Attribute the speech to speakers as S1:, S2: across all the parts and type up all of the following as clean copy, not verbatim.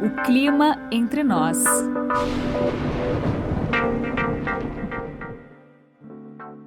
S1: O clima entre nós.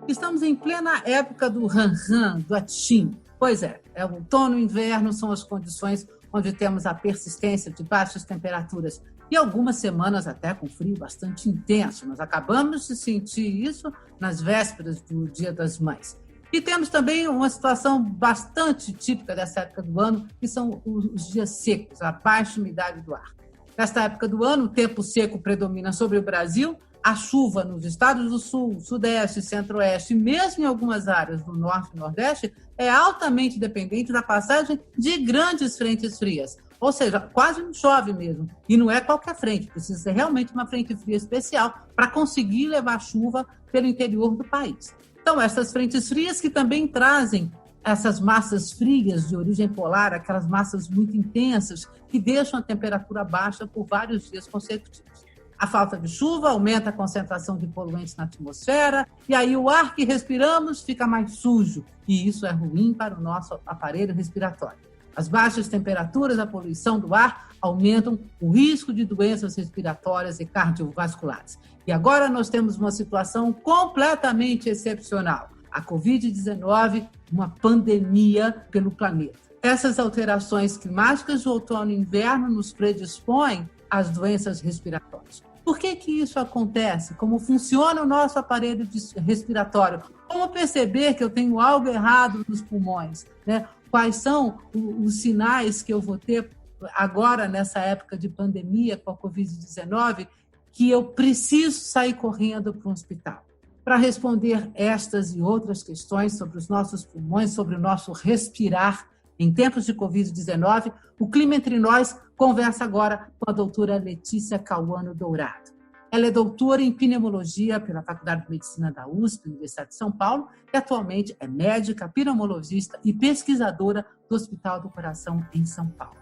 S2: Estamos em plena época do ran-ran, do atim. Pois é, o outono e o inverno são as condições onde temos a persistência de baixas temperaturas e algumas semanas até com frio bastante intenso. Nós acabamos de sentir isso nas vésperas do Dia das Mães. E temos também uma situação bastante típica dessa época do ano, que são os dias secos, a baixa umidade do ar. Nesta época do ano, o tempo seco predomina sobre o Brasil. A chuva nos estados do Sul, Sudeste, Centro-Oeste e mesmo em algumas áreas do Norte e Nordeste é altamente dependente da passagem de grandes frentes frias. Ou seja, quase não chove mesmo. E não é qualquer frente, precisa ser realmente uma frente fria especial para conseguir levar chuva pelo interior do país. Então, essas frentes frias que também trazem essas massas frias de origem polar, aquelas massas muito intensas que deixam a temperatura baixa por vários dias consecutivos. A falta de chuva aumenta a concentração de poluentes na atmosfera e aí o ar que respiramos fica mais sujo e isso é ruim para o nosso aparelho respiratório. As baixas temperaturas, a poluição do ar aumentam o risco de doenças respiratórias e cardiovasculares. E agora nós temos uma situação completamente excepcional. A Covid-19, uma pandemia pelo planeta. Essas alterações climáticas do outono e inverno nos predispõem às doenças respiratórias. Por que isso acontece? Como funciona o nosso aparelho respiratório? Como perceber que eu tenho algo errado nos pulmões, né? Quais são os sinais que eu vou ter agora, nessa época de pandemia com a Covid-19, que eu preciso sair correndo para um hospital? Para responder estas e outras questões sobre os nossos pulmões, sobre o nosso respirar em tempos de Covid-19, o Clima Entre Nós conversa agora com a doutora Letícia Cauano Dourado. Ela é doutora em pneumologia pela Faculdade de Medicina da USP, Universidade de São Paulo, e atualmente é médica, pneumologista e pesquisadora do Hospital do Coração em São Paulo.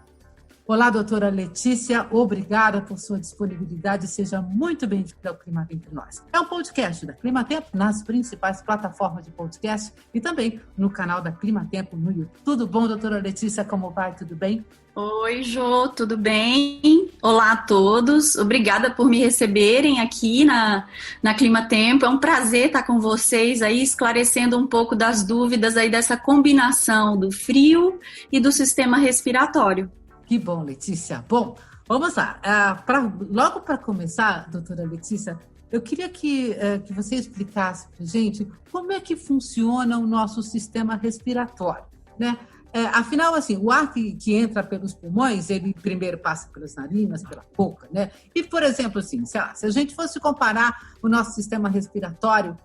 S2: Olá, doutora Letícia, obrigada por sua disponibilidade e seja muito bem-vinda ao Clima Entre Nós. É um podcast da Clima Tempo nas principais plataformas de podcast e também no canal da Clima Tempo no YouTube. Tudo bom, doutora Letícia? Como vai? Tudo bem?
S3: Oi, Jô, tudo bem? Olá a todos, obrigada por me receberem aqui na Clima Tempo. É um prazer estar com vocês aí, esclarecendo um pouco das dúvidas aí dessa combinação do frio e do sistema respiratório.
S2: Que bom, Letícia. Bom, vamos lá. Logo para começar, doutora Letícia, eu queria que você explicasse para a gente como é que funciona o nosso sistema respiratório, né? Afinal, assim, o ar que entra pelos pulmões, ele primeiro passa pelas narinas, pela boca, né? E, por exemplo, assim, se a gente fosse comparar o nosso sistema respiratório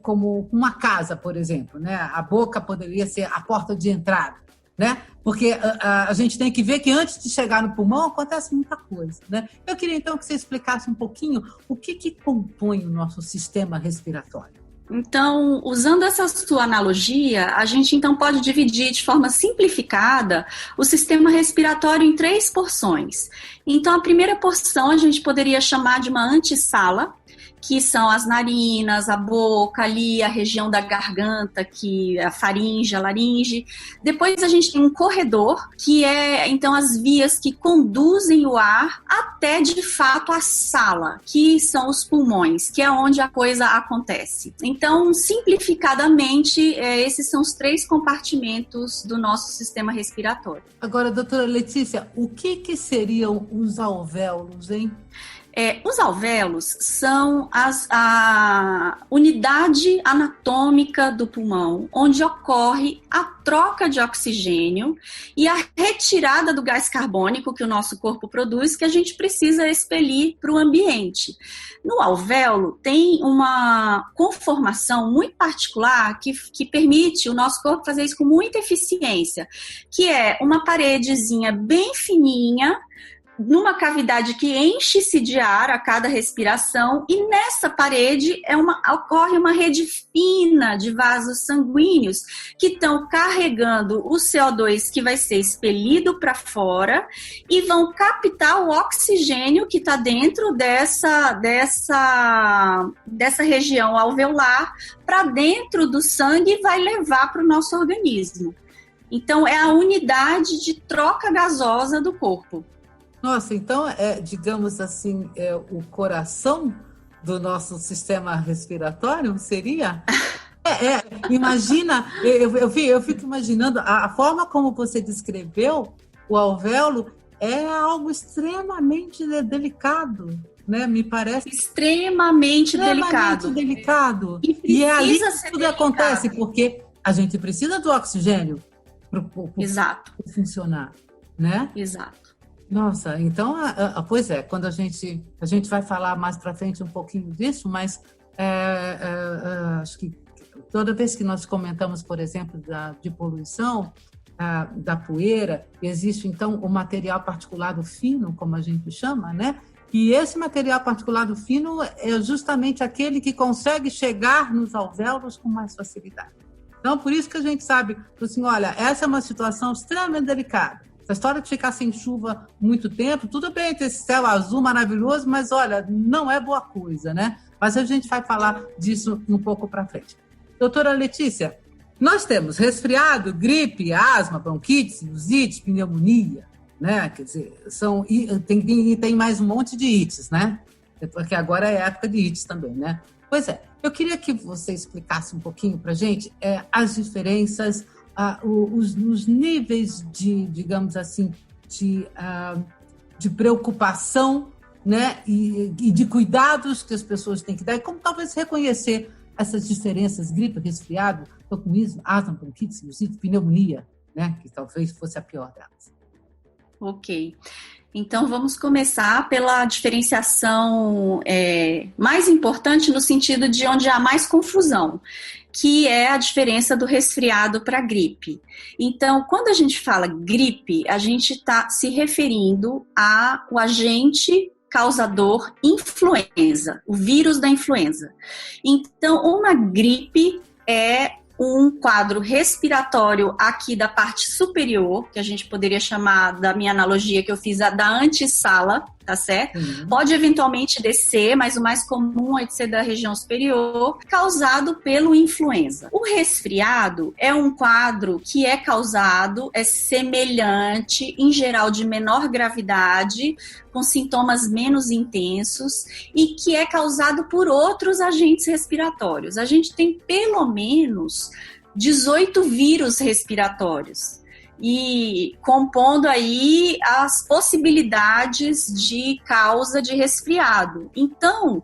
S2: como uma casa, por exemplo, né? A boca poderia ser a porta de entrada, né? Porque a gente tem que ver que antes de chegar no pulmão acontece muita coisa, né? Eu queria então que você explicasse um pouquinho o que compõe o nosso sistema respiratório.
S3: Então, usando essa sua analogia, a gente então pode dividir de forma simplificada o sistema respiratório em 3 porções. Então, a primeira porção a gente poderia chamar de uma antessala, que são as narinas, a boca, ali a região da garganta, que é a faringe, a laringe. Depois a gente tem um corredor, que é então as vias que conduzem o ar até de fato a sala, que são os pulmões, que é onde a coisa acontece. Então, simplificadamente, esses são os 3 compartimentos do nosso sistema respiratório.
S2: Agora, doutora Letícia, o que seriam os alvéolos, hein?
S3: Os alvéolos são a unidade anatômica do pulmão, onde ocorre a troca de oxigênio e a retirada do gás carbônico que o nosso corpo produz, que a gente precisa expelir para o ambiente. No alvéolo tem uma conformação muito particular que permite o nosso corpo fazer isso com muita eficiência, que é uma paredezinha bem fininha, numa cavidade que enche-se de ar a cada respiração, e nessa parede ocorre uma rede fina de vasos sanguíneos que estão carregando o CO2 que vai ser expelido para fora e vão captar o oxigênio que está dentro dessa região alveolar para dentro do sangue e vai levar para o nosso organismo. Então, é a unidade de troca gasosa do corpo.
S2: Nossa, então, digamos assim, o coração do nosso sistema respiratório seria? Imagina, eu fico imaginando a forma como você descreveu o alvéolo é algo extremamente delicado, né? Me parece
S3: Extremamente
S2: delicado.
S3: E
S2: é ali
S3: precisa
S2: que
S3: ser
S2: tudo
S3: delicado.
S2: acontece, porque a gente precisa do oxigênio para
S3: Exato.
S2: funcionar, né?
S3: Exato.
S2: Nossa, então, pois é, quando a gente vai falar mais para frente um pouquinho disso, mas acho que toda vez que nós comentamos, por exemplo, de poluição, da poeira, existe, então, o material particulado fino, como a gente chama, né? E esse material particulado fino é justamente aquele que consegue chegar nos alvéolos com mais facilidade. Então, por isso que a gente sabe, assim, olha, essa é uma situação extremamente delicada. Essa história de ficar sem chuva muito tempo, tudo bem ter esse céu azul maravilhoso, mas, olha, não é boa coisa, né? Mas a gente vai falar disso um pouco para frente. Doutora Letícia, nós temos resfriado, gripe, asma, bronquite, sinusite, pneumonia, né? Quer dizer, tem mais um monte de ites, né? Porque agora é época de ites também, né? Pois é, eu queria que você explicasse um pouquinho para a gente as diferenças, os níveis de, digamos assim, de preocupação, né? E de cuidados que as pessoas têm que dar, e como talvez reconhecer essas diferenças, gripe, resfriado, tocumismo, asma, bronquite, sinusite, pneumonia, né? Que talvez fosse a pior delas.
S3: Ok. Então, vamos começar pela diferenciação mais importante no sentido de onde há mais confusão, que é a diferença do resfriado para a gripe. Então, quando a gente fala gripe, a gente está se referindo ao agente causador influenza, o vírus da influenza. Então, uma gripe é um quadro respiratório aqui da parte superior, que a gente poderia chamar, da minha analogia que eu fiz, da antessala, tá certo? Pode eventualmente descer, mas o mais comum é de ser da região superior, causado pelo influenza. O resfriado é um quadro que é causado, é semelhante, em geral de menor gravidade, com sintomas menos intensos e que é causado por outros agentes respiratórios. A gente tem pelo menos 18 vírus respiratórios e compondo aí as possibilidades de causa de resfriado. Então,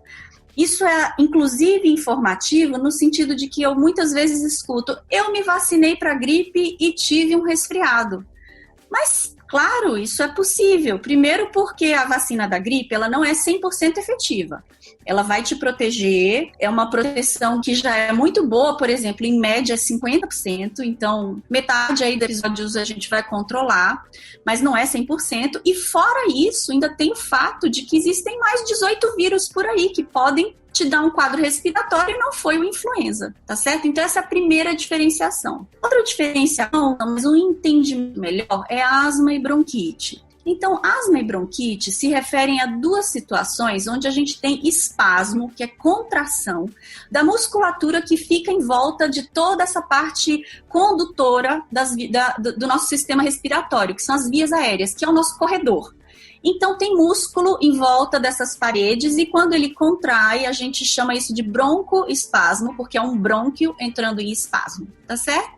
S3: isso é inclusive informativo no sentido de que eu muitas vezes escuto: eu me vacinei para gripe e tive um resfriado. Mas, claro, isso é possível. Primeiro porque a vacina da gripe, ela não é 100% efetiva. Ela vai te proteger, é uma proteção que já é muito boa, por exemplo, em média 50%, então metade aí dos episódios a gente vai controlar, mas não é 100%. E fora isso, ainda tem o fato de que existem mais 18 vírus por aí que podem te dar um quadro respiratório e não foi o influenza, tá certo? Então essa é a primeira diferenciação. Outra diferenciação, mas um entendimento melhor, é asma e bronquite. Então, asma e bronquite se referem a duas situações onde a gente tem espasmo, que é contração, da musculatura que fica em volta de toda essa parte condutora do nosso sistema respiratório, que são as vias aéreas, que é o nosso corredor. Então, tem músculo em volta dessas paredes e quando ele contrai, a gente chama isso de broncoespasmo, porque é um brônquio entrando em espasmo, tá certo?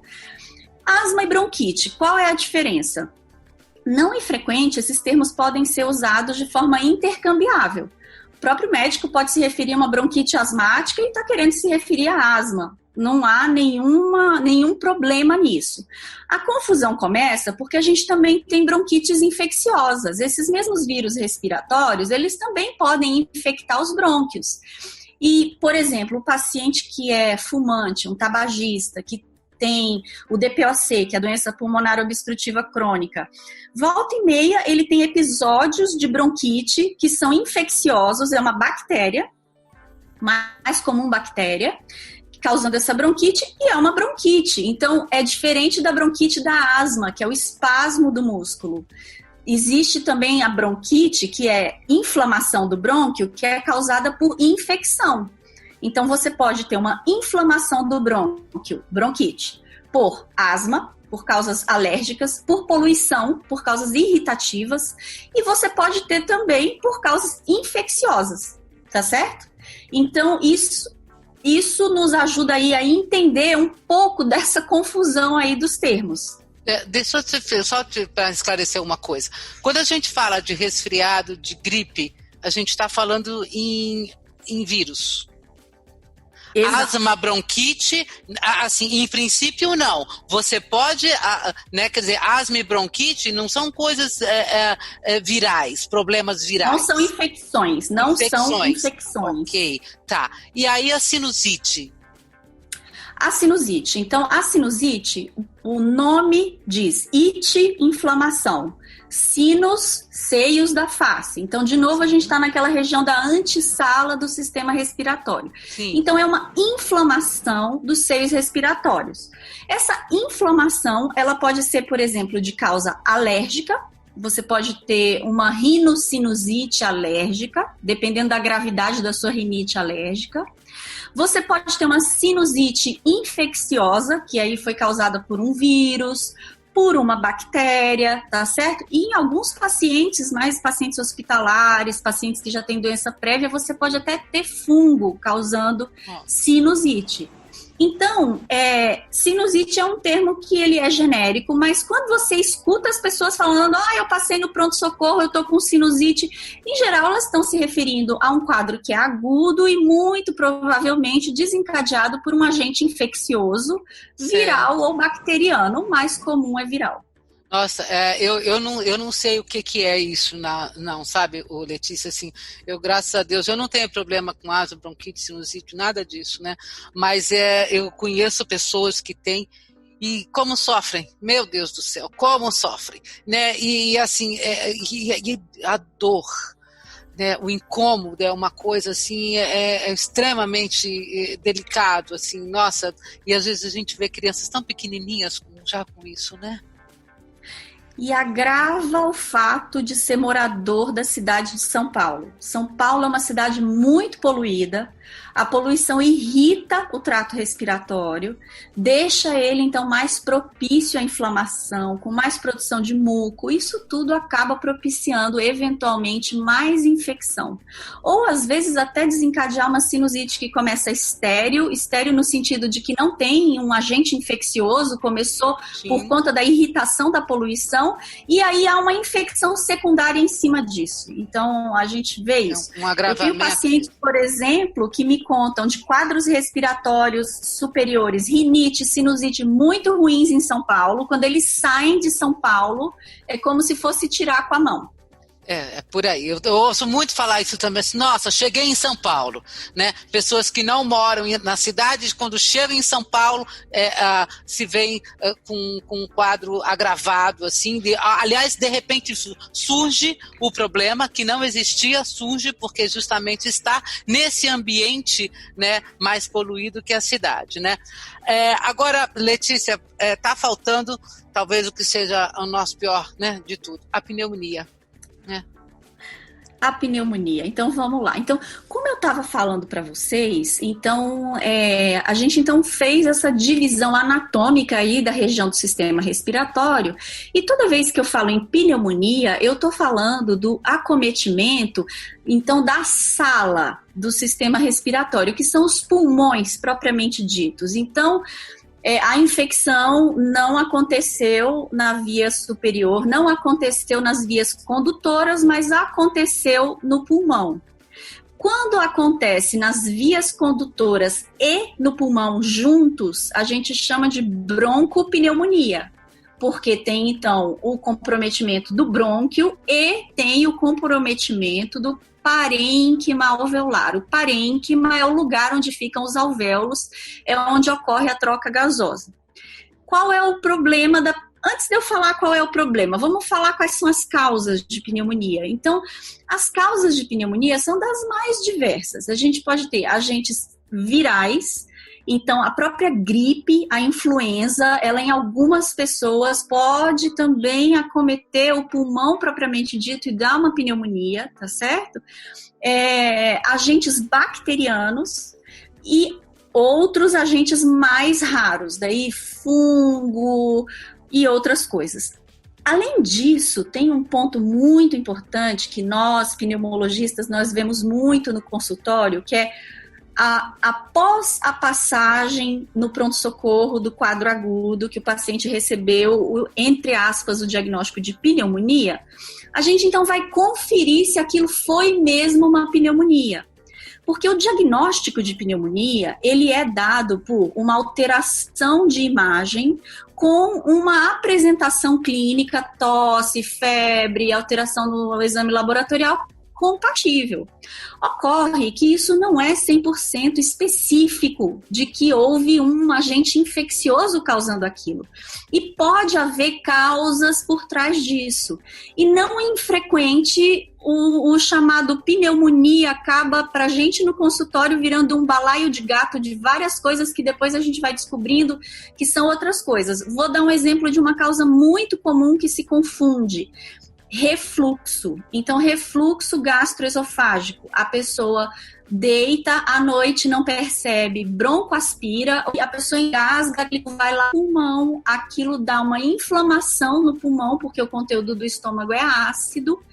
S3: Asma e bronquite, qual é a diferença? Não infrequente, esses termos podem ser usados de forma intercambiável. O próprio médico pode se referir a uma bronquite asmática e está querendo se referir à asma. Não há nenhum problema nisso. A confusão começa porque a gente também tem bronquites infecciosas. Esses mesmos vírus respiratórios, eles também podem infectar os brônquios. E, por exemplo, o paciente que é fumante, um tabagista, que tem o DPOC, que é a doença pulmonar obstrutiva crônica, volta e meia ele tem episódios de bronquite que são infecciosos, é uma bactéria, mais comum bactéria, causando essa bronquite, e é uma bronquite. Então, é diferente da bronquite da asma, que é o espasmo do músculo. Existe também a bronquite, que é inflamação do brônquio, que é causada por infecção. Então, você pode ter uma inflamação do brônquio, bronquite, por asma, por causas alérgicas, por poluição, por causas irritativas, e você pode ter também por causas infecciosas, tá certo? Então, isso nos ajuda aí a entender um pouco dessa confusão aí dos termos.
S4: Deixa eu só para esclarecer uma coisa. Quando a gente fala de resfriado, de gripe, a gente está falando em vírus. Exato. Asma, bronquite, assim, em princípio não. Você pode, né, quer dizer, asma e bronquite não são coisas virais, problemas virais.
S3: Não são infecções, são infecções.
S4: Ok, tá. E aí a sinusite?
S3: A sinusite. Então, a sinusite, o nome diz ite, inflamação. Sinus, seios da face. Então, de novo, a gente está naquela região da antessala do sistema respiratório. Sim. Então, é uma inflamação dos seios respiratórios. Essa inflamação, ela pode ser, por exemplo, de causa alérgica. Você pode ter uma rinocinusite alérgica, dependendo da gravidade da sua rinite alérgica. Você pode ter uma sinusite infecciosa, que aí foi causada por um vírus, por uma bactéria, tá certo? E em alguns pacientes, mais pacientes hospitalares, pacientes que já têm doença prévia, você pode até ter fungo causando sinusite. Então, sinusite é um termo que ele é genérico, mas quando você escuta as pessoas falando, eu passei no pronto-socorro, eu tô com sinusite, em geral elas estão se referindo a um quadro que é agudo e muito provavelmente desencadeado por um agente infeccioso, viral ou bacteriano. O mais comum é viral.
S4: Nossa, eu não sei o que é isso, não, sabe, Letícia, assim, graças a Deus, eu não tenho problema com asma, bronquite, sinusite, nada disso, né, mas eu conheço pessoas que têm, e como sofrem, meu Deus do céu, como sofrem, né, e assim, e a dor, né, o incômodo é uma coisa assim, é extremamente delicado, assim, nossa, e às vezes a gente vê crianças tão pequenininhas já com isso, né.
S3: E agrava o fato de ser morador da cidade de São Paulo. São Paulo é uma cidade muito poluída, a poluição irrita o trato respiratório, deixa ele então mais propício à inflamação, com mais produção de muco, isso tudo acaba propiciando eventualmente mais infecção. Ou às vezes até desencadear uma sinusite que começa estéril no sentido de que não tem um agente infeccioso, começou Sim. por conta da irritação da poluição, e aí há uma infecção secundária em cima disso. Então a gente vê isso.
S4: Um agravamento.
S3: Eu tenho pacientes, por exemplo, que me contam de quadros respiratórios superiores, rinite, sinusite muito ruins em São Paulo. Quando eles saem de São Paulo, é como se fosse tirar com a mão.
S4: É por aí. Eu ouço muito falar isso também. Assim, nossa, cheguei em São Paulo, né? Pessoas que não moram na cidade, quando chegam em São Paulo, se veem com um quadro agravado, assim. Aliás, de repente surge o problema que não existia, surge porque justamente está nesse ambiente, né, mais poluído que a cidade, né? Agora, Letícia, está faltando talvez o que seja o nosso pior, né, de tudo, a pneumonia.
S3: A pneumonia. Então, vamos lá. Então, como eu estava falando para vocês, então, a gente então fez essa divisão anatômica aí da região do sistema respiratório, e toda vez que eu falo em pneumonia, eu estou falando do acometimento, então, da sala do sistema respiratório, que são os pulmões propriamente ditos. Então, a infecção não aconteceu na via superior, não aconteceu nas vias condutoras, mas aconteceu no pulmão. Quando acontece nas vias condutoras e no pulmão juntos, a gente chama de broncopneumonia, porque tem, então, o comprometimento do brônquio e tem o comprometimento do parênquima alveolar. O parênquima é o lugar onde ficam os alvéolos, é onde ocorre a troca gasosa. Qual é o problema da... Antes de eu falar qual é o problema, vamos falar quais são as causas de pneumonia. Então, as causas de pneumonia são das mais diversas. A gente pode ter agentes virais. Então, a própria gripe, a influenza, ela em algumas pessoas pode também acometer o pulmão propriamente dito e dar uma pneumonia, tá certo? Agentes bacterianos e outros agentes mais raros, daí fungo e outras coisas. Além disso, tem um ponto muito importante que nós, pneumologistas, nós vemos muito no consultório, que é após a passagem no pronto-socorro do quadro agudo, que o paciente recebeu, entre aspas, o diagnóstico de pneumonia, a gente então vai conferir se aquilo foi mesmo uma pneumonia. Porque o diagnóstico de pneumonia, ele é dado por uma alteração de imagem com uma apresentação clínica, tosse, febre, alteração no exame laboratorial compatível. Ocorre que isso não é 100% específico de que houve um agente infeccioso causando aquilo. E pode haver causas por trás disso. E não é infrequente o chamado pneumonia acaba para a gente no consultório virando um balaio de gato de várias coisas que depois a gente vai descobrindo que são outras coisas. Vou dar um exemplo de uma causa muito comum que se confunde. Refluxo. Então, refluxo gastroesofágico. A pessoa deita à noite, não percebe, broncoaspira, e a pessoa engasga, aquilo vai lá no pulmão, aquilo dá uma inflamação no pulmão, porque o conteúdo do estômago é ácido,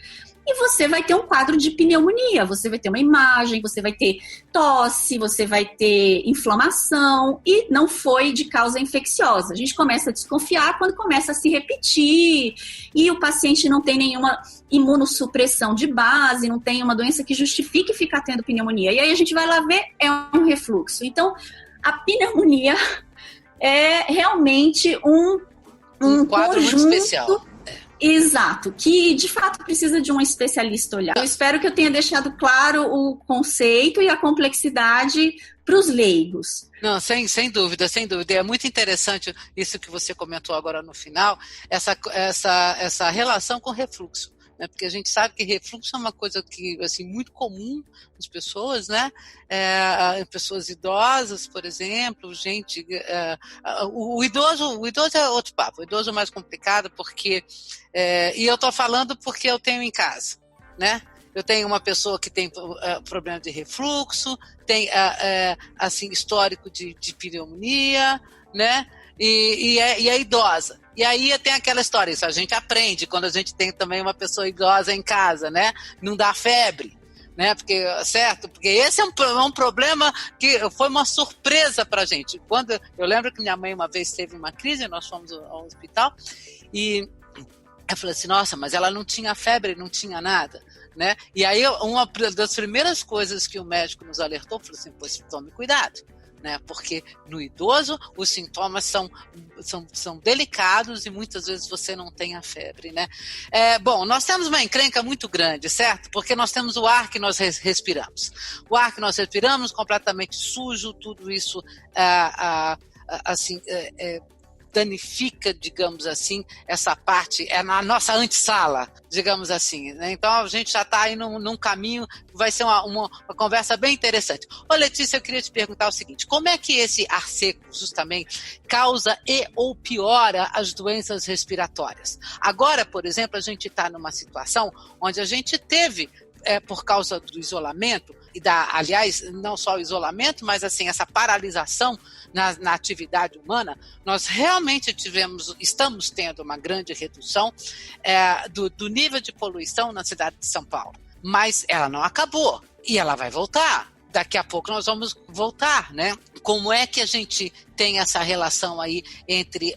S3: e você vai ter um quadro de pneumonia, você vai ter uma imagem, você vai ter tosse, você vai ter inflamação, e não foi de causa infecciosa. A gente começa a desconfiar quando começa a se repetir, e o paciente não tem nenhuma imunossupressão de base, não tem uma doença que justifique ficar tendo pneumonia. E aí a gente vai lá ver, é um refluxo. Então, a pneumonia é realmente um
S4: quadro
S3: conjunto
S4: muito especial.
S3: Exato, que de fato precisa de um especialista olhar. Eu espero que eu tenha deixado claro o conceito e a complexidade para os leigos.
S4: Não, sem dúvida, sem dúvida. É muito interessante isso que você comentou agora no final, essa relação com refluxo. Né? Porque a gente sabe que refluxo é uma coisa que, assim, muito comum nas pessoas, né? Pessoas idosas, por exemplo, gente... o idoso é outro papo. O idoso é mais complicado porque... e eu estou falando porque eu tenho em casa, né? Eu tenho uma pessoa que tem problema de refluxo, tem assim, histórico de pneumonia, né? E é idosa. E aí tem aquela história, isso a gente aprende quando a gente tem também uma pessoa idosa em casa, né? Não dá febre, né? Porque esse é um problema que foi uma surpresa pra gente. Quando eu lembro que minha mãe uma vez teve uma crise, nós fomos ao hospital e eu falei assim, nossa, mas ela não tinha febre, não tinha nada, né? E aí uma das primeiras coisas que o médico nos alertou, falou assim, pois tome cuidado. Né? Porque no idoso os sintomas são delicados e muitas vezes você não tem a febre, né? Bom, nós temos uma encrenca muito grande, certo? Porque nós temos o ar que nós respiramos. O ar que nós respiramos completamente sujo, tudo isso assim, danifica, digamos assim, essa parte, é na nossa antessala, digamos assim, né? Então a gente já está aí num caminho, vai ser uma conversa bem interessante. Ô Letícia, eu queria te perguntar o seguinte, como é que esse ar seco justamente causa ou piora as doenças respiratórias? Agora, por exemplo, a gente está numa situação onde a gente teve, por causa do isolamento, aliás, não só o isolamento, mas assim, essa paralisação na atividade humana, nós realmente estamos tendo uma grande redução do nível de poluição na cidade de São Paulo. Mas ela não acabou e ela vai voltar. Daqui a pouco nós vamos voltar, né? Como é que a gente tem essa relação aí entre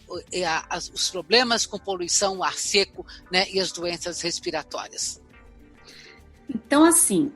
S4: os problemas com poluição, o ar seco, né, e as doenças respiratórias?
S3: Então, assim,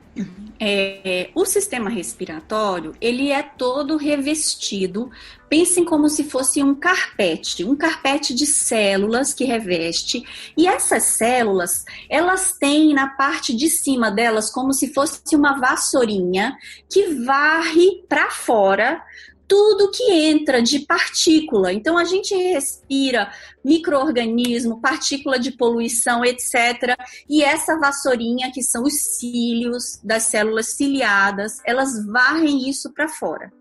S3: o sistema respiratório, ele é todo revestido, pensem como se fosse um carpete de células que reveste, e essas células, elas têm na parte de cima delas como se fosse uma vassourinha que varre para fora tudo que entra de partícula. Então, a gente respira micro-organismo, partícula de poluição, etc. E essa vassourinha, que são os cílios das células ciliadas, elas varrem isso para fora.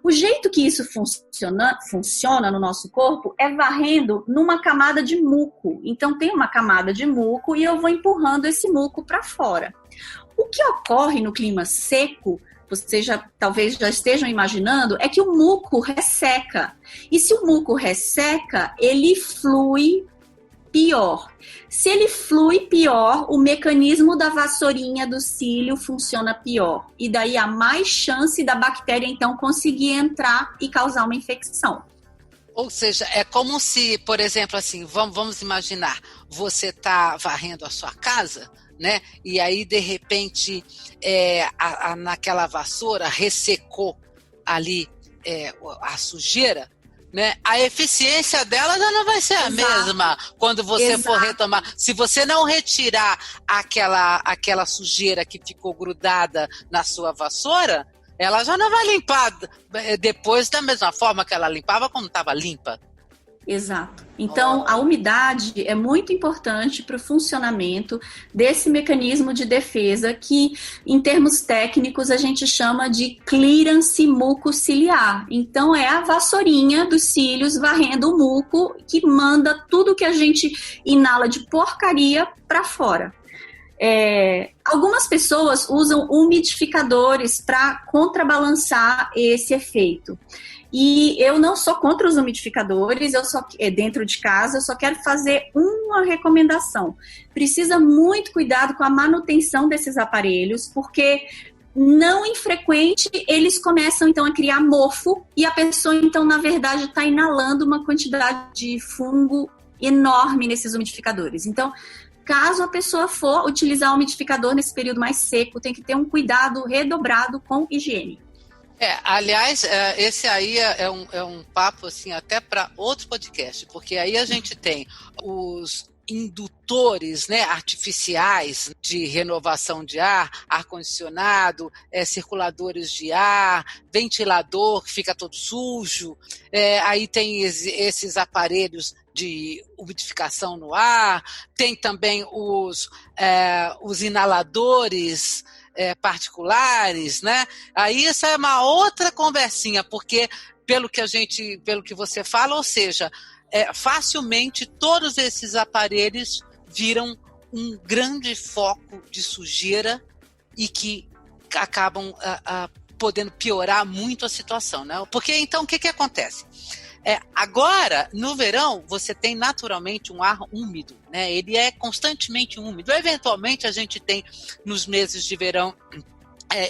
S3: O jeito que isso funciona no nosso corpo é varrendo numa camada de muco. Então, tem uma camada de muco e eu vou empurrando esse muco para fora. O que ocorre no clima seco, vocês talvez já estejam imaginando, é que o muco resseca. E se o muco resseca, ele flui pior. Se ele flui pior, o mecanismo da vassourinha do cílio funciona pior. E daí há mais chance da bactéria, então, conseguir entrar e causar uma infecção.
S4: Ou seja, é como se, por exemplo, assim, vamos imaginar, você está varrendo a sua casa, né? E aí, de repente, naquela vassoura ressecou ali a sujeira, né? A eficiência dela já não vai ser a mesma quando você for retomar. Se você não retirar aquela sujeira que ficou grudada na sua vassoura, ela já não vai limpar depois da mesma forma que ela limpava como estava limpa.
S3: Exato. Então, a umidade é muito importante para o funcionamento desse mecanismo de defesa que, em termos técnicos, a gente chama de clearance mucociliar. Então, é a vassourinha dos cílios varrendo o muco que manda tudo que a gente inala de porcaria para fora. Algumas pessoas usam umidificadores para contrabalançar esse efeito. E eu não sou contra os umidificadores, dentro de casa, eu só quero fazer uma recomendação. Precisa muito cuidado com a manutenção desses aparelhos, porque não infrequente eles começam então a criar mofo e a pessoa então na verdade está inalando uma quantidade de fungo enorme nesses umidificadores. Então, caso a pessoa for utilizar o umidificador nesse período mais seco, tem que ter um cuidado redobrado com higiene.
S4: Aliás, esse aí é um papo assim, até para outro podcast, porque aí a gente tem os indutores, né, artificiais de renovação de ar-condicionado, circuladores de ar, ventilador que fica todo sujo, aí tem esses aparelhos de umidificação no ar, tem também os inaladores particulares, né? Aí essa é uma outra conversinha, porque pelo que você fala, ou seja, facilmente todos esses aparelhos viram um grande foco de sujeira e que acabam podendo piorar muito a situação, né? Porque então o que acontece? Agora, no verão, você tem naturalmente um ar úmido, né? Ele é constantemente úmido. Eventualmente, a gente tem nos meses de verão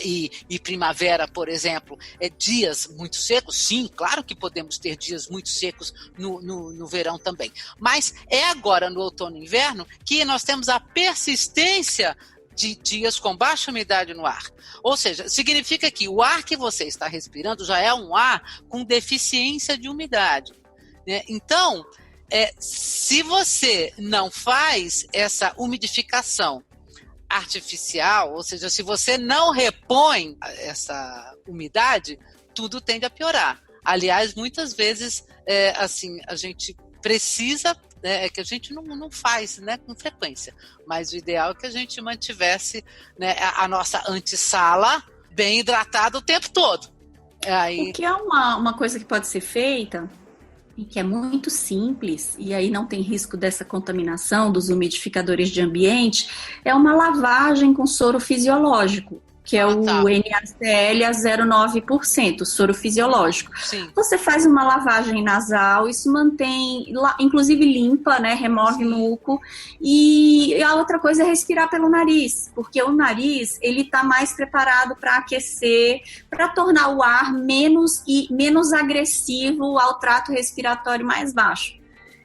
S4: e primavera, por exemplo, dias muito secos. Sim, claro que podemos ter dias muito secos no verão também. Mas é agora, no outono e inverno, que nós temos a persistência de dias com baixa umidade no ar. Ou seja, significa que o ar que você está respirando já é um ar com deficiência de umidade, né? Então, se você não faz essa umidificação artificial, ou seja, se você não repõe essa umidade, tudo tende a piorar. Aliás, muitas vezes, assim, a gente precisa, que a gente não faz, né, com frequência, mas o ideal é que a gente mantivesse, né, a nossa antessala bem hidratada o tempo todo.
S3: O que é uma coisa que pode ser feita e que é muito simples, e aí não tem risco dessa contaminação dos umidificadores de ambiente, é uma lavagem com soro fisiológico, que é o NaCl a 0,9%, soro fisiológico. Sim. Você faz uma lavagem nasal, isso mantém, inclusive limpa, né, remove muco, e a outra coisa é respirar pelo nariz, porque o nariz, ele está mais preparado para aquecer, para tornar o ar menos agressivo ao trato respiratório mais baixo.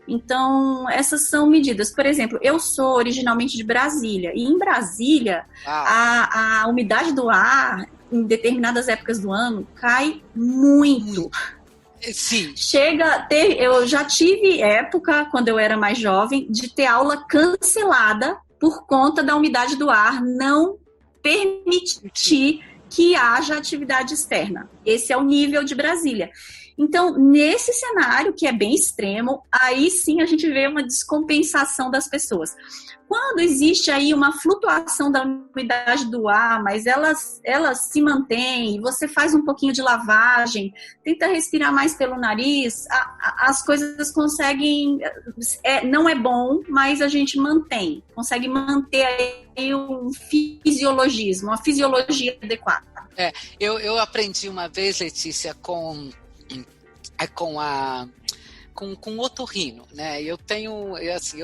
S3: Então, essas são medidas. Por exemplo, eu sou originalmente de Brasília, e em Brasília, a umidade do ar, em determinadas épocas do ano, cai muito.
S4: Sim.
S3: Eu já tive época, quando eu era mais jovem, de ter aula cancelada por conta da umidade do ar não permitir que haja atividade externa. Esse é o nível de Brasília. Então, nesse cenário, que é bem extremo, aí sim a gente vê uma descompensação das pessoas. Quando existe aí uma flutuação da umidade do ar, mas ela se mantém, você faz um pouquinho de lavagem, tenta respirar mais pelo nariz, as coisas conseguem... não é bom, mas a gente consegue manter aí um fisiologismo, uma fisiologia adequada.
S4: Eu aprendi uma vez, Letícia, com com otorrino, né? Eu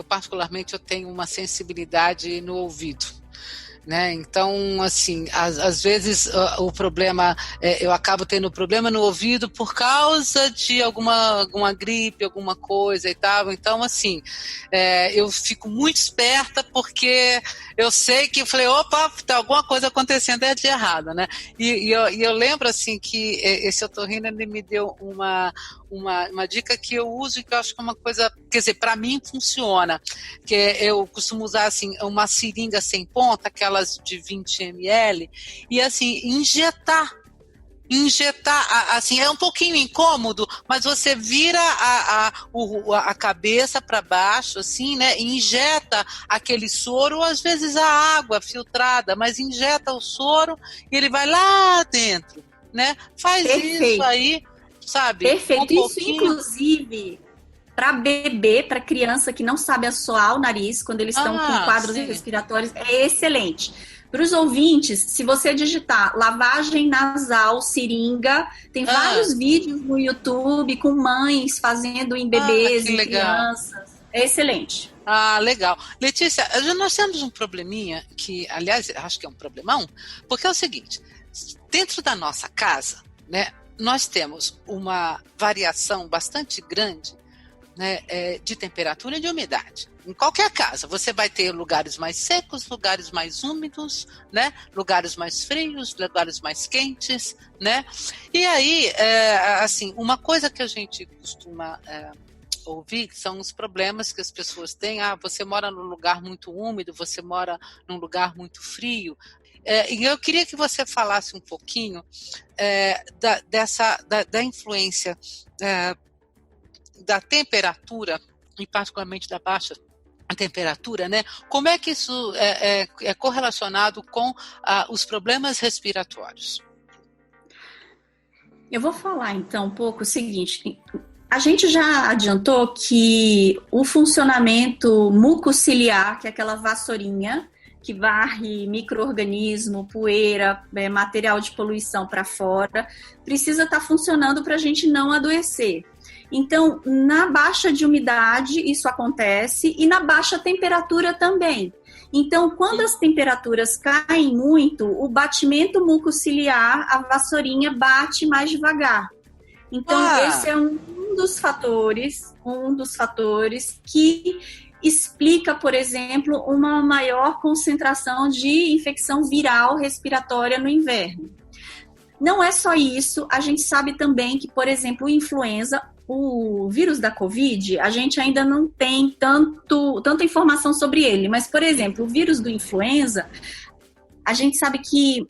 S4: particularmente eu tenho uma sensibilidade no ouvido, né? Então, assim, às vezes o problema, eu acabo tendo problema no ouvido por causa de alguma gripe, alguma coisa e tal. Então, assim, eu fico muito esperta porque eu sei que eu falei, opa, tá alguma coisa acontecendo de errado, né? E eu lembro, assim, que esse otorrino, ele me deu uma dica que eu uso e que eu acho que é uma coisa, quer dizer, para mim funciona, que eu costumo usar, assim, uma seringa sem ponta, aquelas de 20 ml, e, assim, injetar, assim, é um pouquinho incômodo, mas você vira a cabeça para baixo, assim, né, e injeta aquele soro, ou às vezes a água filtrada, mas injeta o soro e ele vai lá dentro, né, faz
S3: Perfeito.
S4: Isso aí, sabe?
S3: Perfeito. Isso, inclusive, para bebê, para criança que não sabe assoar o nariz quando eles estão com quadros respiratórios, é excelente. Para os ouvintes, se você digitar lavagem nasal, seringa, tem vários vídeos no YouTube com mães fazendo em bebês e crianças. É excelente.
S4: Ah, legal. Letícia, nós temos um probleminha que, aliás, acho que é um problemão, porque é o seguinte, dentro da nossa casa, né, nós temos uma variação bastante grande, né, de temperatura e de umidade. Em qualquer casa, você vai ter lugares mais secos, lugares mais úmidos, né, lugares mais frios, lugares mais quentes, né? E aí, assim, uma coisa que a gente costuma ouvir são os problemas que as pessoas têm. Você mora num lugar muito úmido, você mora num lugar muito frio. E eu queria que você falasse um pouquinho da influência da temperatura, e particularmente da baixa temperatura, né? Como é que isso é correlacionado com os problemas respiratórios?
S3: Eu vou falar então um pouco o seguinte. A gente já adiantou que o funcionamento mucociliar, que é aquela vassourinha que varre micro-organismo, poeira, material de poluição para fora, precisa estar funcionando para a gente não adoecer. Então, na baixa de umidade, isso acontece, e na baixa temperatura também. Então, quando as temperaturas caem muito, o batimento mucociliar, a vassourinha bate mais devagar. Então, esse é um dos fatores que explica, por exemplo, uma maior concentração de infecção viral respiratória no inverno. Não é só isso, a gente sabe também que, por exemplo, influenza, o vírus da Covid, a gente ainda não tem tanta informação sobre ele, mas, por exemplo, o vírus do influenza, a gente sabe que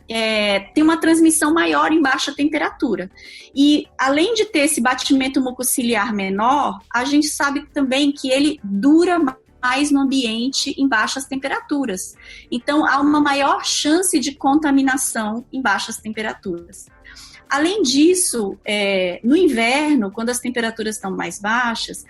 S3: tem uma transmissão maior em baixa temperatura. E, além de ter esse batimento mucociliar menor, a gente sabe também que ele dura mais no ambiente em baixas temperaturas. Então, há uma maior chance de contaminação em baixas temperaturas. Além disso, no inverno, quando as temperaturas estão mais baixas,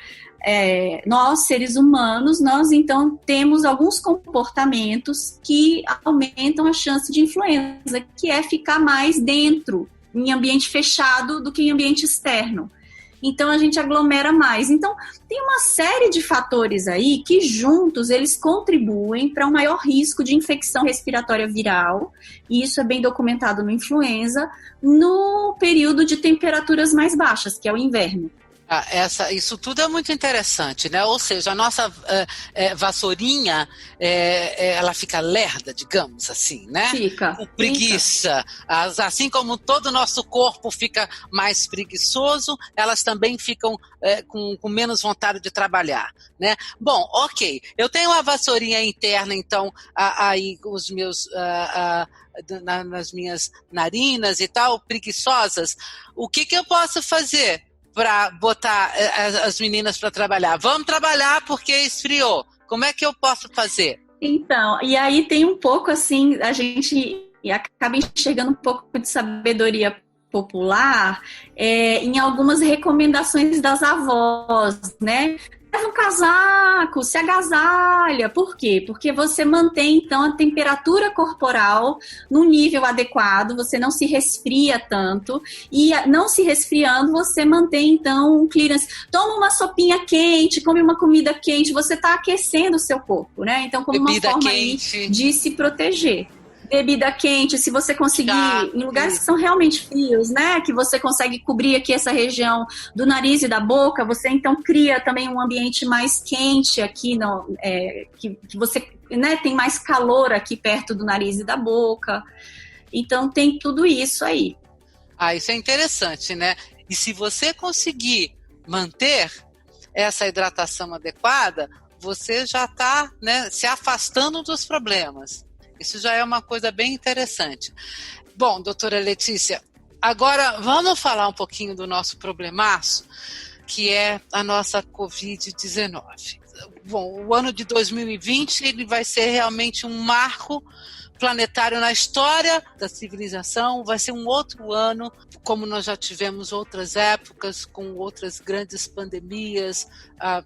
S3: nós, seres humanos, nós então temos alguns comportamentos que aumentam a chance de influenza, que é ficar mais dentro, em ambiente fechado, do que em ambiente externo. Então, a gente aglomera mais. Então, tem uma série de fatores aí que, juntos, eles contribuem para um maior risco de infecção respiratória viral, e isso é bem documentado no influenza, no período de temperaturas mais baixas, que é o inverno.
S4: Isso tudo é muito interessante, né? Ou seja, a nossa vassourinha, ela fica lerda, digamos assim, né?
S3: Fica.
S4: Com preguiça. Assim como todo o nosso corpo fica mais preguiçoso, elas também ficam com menos vontade de trabalhar, né? Bom, ok. Eu tenho uma vassourinha interna, então, aí os meus... nas minhas narinas e tal, preguiçosas. O que eu posso fazer para botar as meninas para trabalhar? Vamos trabalhar porque esfriou. Como é que eu posso fazer?
S3: Então, e aí tem um pouco assim, a gente acaba enxergando um pouco de sabedoria popular em algumas recomendações das avós, né? um casaco, se agasalha. Por quê? Porque você mantém, então, a temperatura corporal num nível adequado, você não se resfria tanto, e não se resfriando, você mantém, então, um clearance. Toma uma sopinha quente, come uma comida quente, você está aquecendo o seu corpo, né? Então, como
S4: bebida
S3: uma forma
S4: quente.
S3: aí de se proteger. Bebida quente, se você conseguir, em lugares
S4: isso.
S3: que são realmente frios, né, que você consegue cobrir aqui essa região do nariz e da boca, você então cria também um ambiente mais quente aqui, que você, né, tem mais calor aqui perto do nariz e da boca. Então tem tudo isso aí.
S4: Isso é interessante, né? E se você conseguir manter essa hidratação adequada, você já está, né, se afastando dos problemas. Isso já é uma coisa bem interessante. Bom, doutora Letícia, agora vamos falar um pouquinho do nosso problemaço, que é a nossa Covid-19. Bom, o ano de 2020 ele vai ser realmente um marco planetário na história da civilização, vai ser um outro ano, como nós já tivemos outras épocas, com outras grandes pandemias, a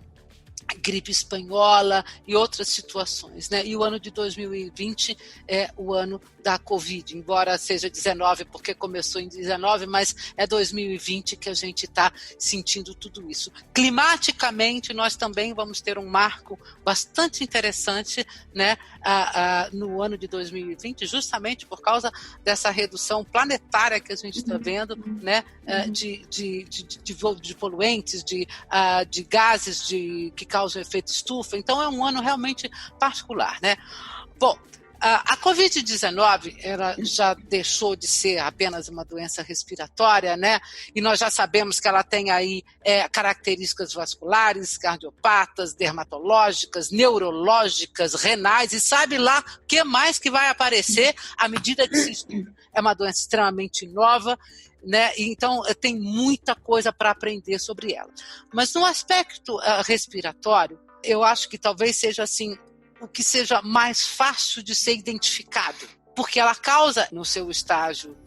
S4: gripe espanhola e outras situações, né? E o ano de 2020 é o ano da Covid, embora seja 19 porque começou em 19, mas é 2020 que a gente está sentindo tudo isso. Climaticamente, nós também vamos ter um marco bastante interessante, né, no ano de 2020, justamente por causa dessa redução planetária que a gente está vendo, né, de poluentes, de gases que causam efeito estufa. Então, é um ano realmente particular, né? Bom, a Covid-19 ela já deixou de ser apenas uma doença respiratória, né? E nós já sabemos que ela tem aí características vasculares, cardiopatas, dermatológicas, neurológicas, renais, e sabe lá o que mais que vai aparecer à medida que se estuda. É uma doença extremamente nova, né? Então tem muita coisa para aprender sobre ela. Mas no aspecto respiratório, eu acho que talvez seja assim, o que seja mais fácil de ser identificado, porque ela causa, no seu estágio,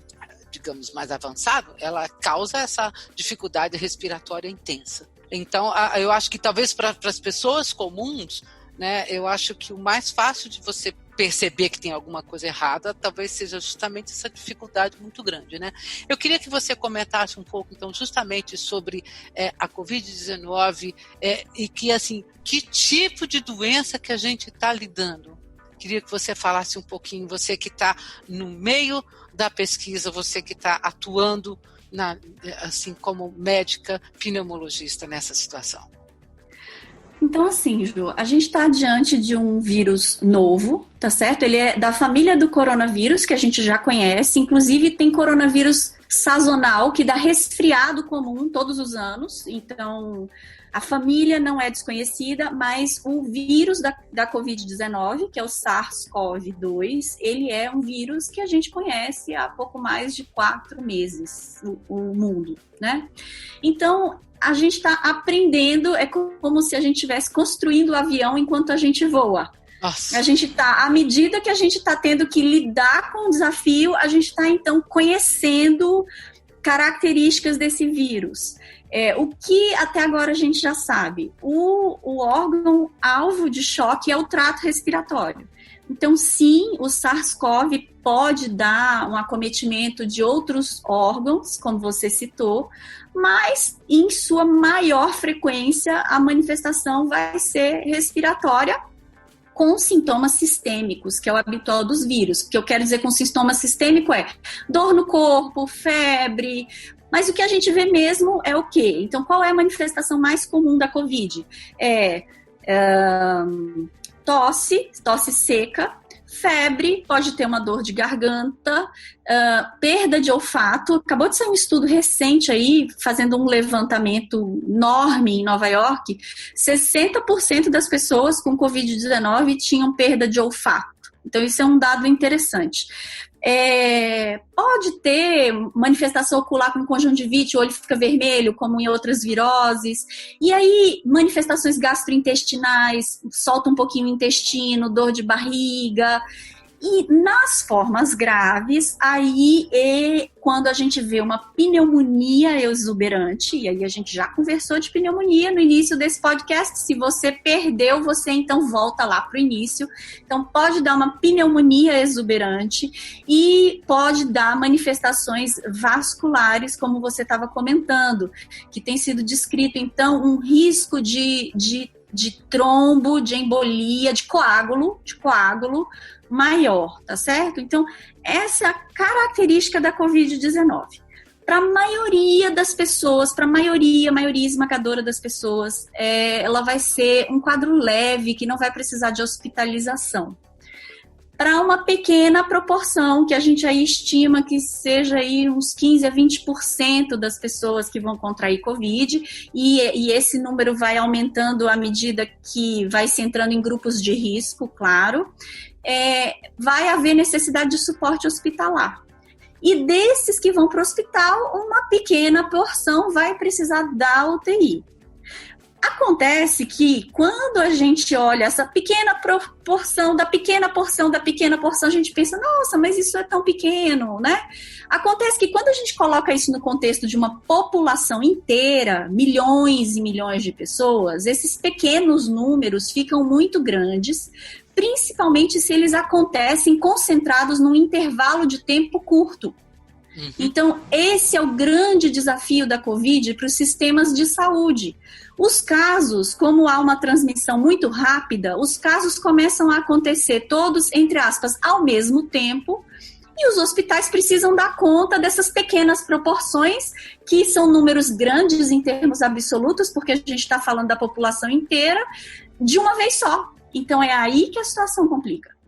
S4: digamos, mais avançado, ela causa essa dificuldade respiratória intensa. Então, eu acho que talvez para as pessoas comuns, né, eu acho que o mais fácil de você perceber que tem alguma coisa errada, talvez seja justamente essa dificuldade muito grande, né? Eu queria que você comentasse um pouco, então, justamente sobre a Covid-19 e que, assim, que tipo de doença que a gente está lidando. Queria que você falasse um pouquinho, você que está no meio da pesquisa, você que está atuando assim, como médica pneumologista nessa situação.
S3: Então, assim, Ju, a gente está diante de um vírus novo, tá certo? Ele é da família do coronavírus, que a gente já conhece. Inclusive, tem coronavírus sazonal, que dá resfriado comum todos os anos. Então, a família não é desconhecida, mas o vírus da Covid-19, que é o SARS-CoV-2, ele é um vírus que a gente conhece há pouco mais de 4 meses, o mundo, né? Então, a gente está aprendendo, é como se a gente estivesse construindo o avião enquanto a gente voa.
S4: Nossa.
S3: A gente está, à medida que a gente está tendo que lidar com o desafio, a gente está, então, conhecendo características desse vírus. O que até agora a gente já sabe? O órgão alvo de choque é o trato respiratório. Então, sim, o SARS-CoV pode dar um acometimento de outros órgãos, como você citou, mas, em sua maior frequência, a manifestação vai ser respiratória com sintomas sistêmicos, que é o habitual dos vírus. O que eu quero dizer com sintoma sistêmico é dor no corpo, febre, mas o que a gente vê mesmo é o quê? Então, qual é a manifestação mais comum da Covid? Tosse seca, febre, pode ter uma dor de garganta, perda de olfato. Acabou de sair um estudo recente aí, fazendo um levantamento enorme em Nova York, 60% das pessoas com Covid-19 tinham perda de olfato. Então, isso é um dado interessante. Pode ter manifestação ocular com conjuntivite, o olho fica vermelho, como em outras viroses. E aí, manifestações gastrointestinais, solta um pouquinho o intestino, dor de barriga. E nas formas graves, aí quando a gente vê uma pneumonia exuberante, e aí a gente já conversou de pneumonia no início desse podcast, se você perdeu, você então volta lá para o início. Então pode dar uma pneumonia exuberante e pode dar manifestações vasculares, como você estava comentando, que tem sido descrito então um risco de trombo, de embolia, de coágulo maior, tá certo? Então, essa é a característica da Covid-19. Para a maioria das pessoas, para a maioria esmagadora das pessoas, ela vai ser um quadro leve, que não vai precisar de hospitalização. Para uma pequena proporção, que a gente aí estima que seja aí uns 15 a 20% das pessoas que vão contrair Covid, e esse número vai aumentando à medida que vai se entrando em grupos de risco, claro, vai haver necessidade de suporte hospitalar. E desses que vão para o hospital, uma pequena porção vai precisar da UTI. Acontece que quando a gente olha essa pequena proporção, a gente pensa, nossa, mas isso é tão pequeno, né? Acontece que quando a gente coloca isso no contexto de uma população inteira, milhões e milhões de pessoas, esses pequenos números ficam muito grandes, principalmente se eles acontecem concentrados num intervalo de tempo curto. Então, esse é o grande desafio da Covid para os sistemas de saúde. Os casos, como há uma transmissão muito rápida, os casos começam a acontecer todos, entre aspas, ao mesmo tempo, e os hospitais precisam dar conta dessas pequenas proporções, que são números grandes em termos absolutos, porque a gente está falando da população inteira, de uma vez só. Então, é aí que a situação complica.